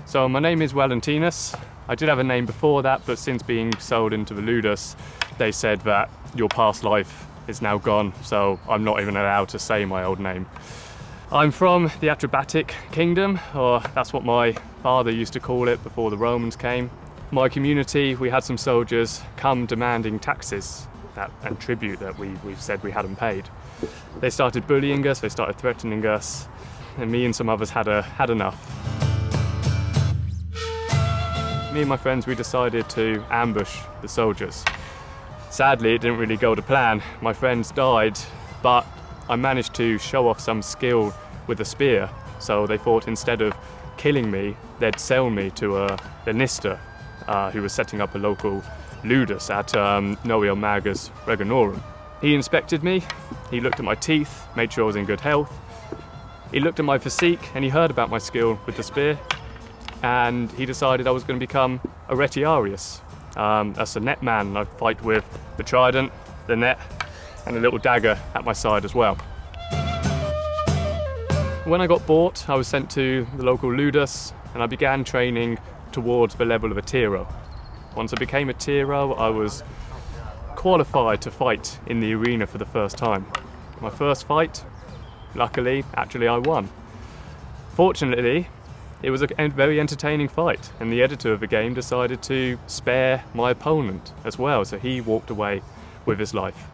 So my name is Valentinus. I did have a name before that, but since being sold into the ludus, they said that your past life is now gone, so I'm not even allowed to say my old name. I'm from the Atrebatic kingdom, or that's what my father used to call it before the Romans came. My community, we had some soldiers come demanding taxes and tribute that we said we hadn't paid. They started bullying us, they started threatening us, and me and some others had enough. Me and my friends, we decided to ambush the soldiers. Sadly, it didn't really go to plan. My friends died, but I managed to show off some skill with a spear. So they thought instead of killing me, they'd sell me to a Lannister who was setting up a local ludus at Noviomagus Reginorum. He inspected me, he looked at my teeth, made sure I was in good health. He looked at my physique and he heard about my skill with the spear, and he decided I was going to become a retiarius. That's a net man, and I fight with the trident, the net, and a little dagger at my side as well. When I got bought, I was sent to the local ludus, and I began training towards the level of a tiro. Once I became a tiro, I was qualified to fight in the arena for the first time. My first fight, luckily, actually I won. Fortunately, it was a very entertaining fight, and the editor of the game decided to spare my opponent as well, so he walked away with his life.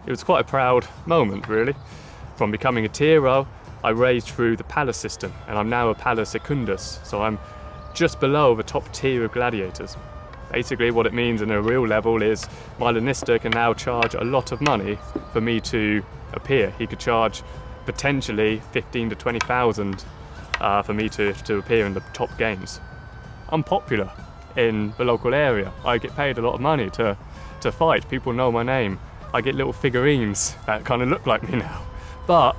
It was quite a proud moment, really. From becoming a tiro, I raised through the palace system, and I'm now a palace secundus, so I'm just below the top tier of gladiators. Basically what it means in a real level is my Lannister can now charge a lot of money for me to appear. He could charge potentially 15 to 20,000 for me to appear in the top games. I'm popular in the local area. I get paid a lot of money to fight. People know my name. I get little figurines that kind of look like me now. But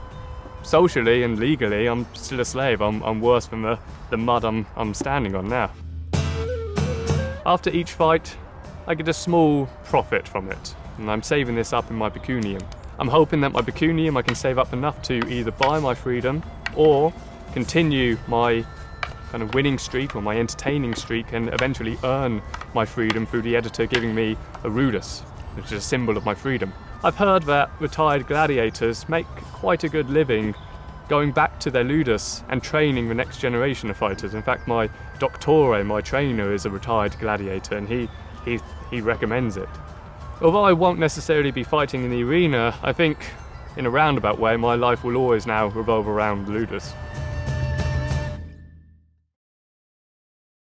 socially and legally, I'm still a slave. I'm worse than the mud I'm standing on now. After each fight, I get a small profit from it, and I'm saving this up in my pecunium. I'm hoping that my pecunium I can save up enough to either buy my freedom or continue my kind of winning streak or my entertaining streak and eventually earn my freedom through the editor giving me a ludus, which is a symbol of my freedom. I've heard that retired gladiators make quite a good living going back to their ludus and training the next generation of fighters. In fact, my doctore, my trainer, is a retired gladiator, and he recommends it. Although I won't necessarily be fighting in the arena, I think in a roundabout way my life will always now revolve around ludus.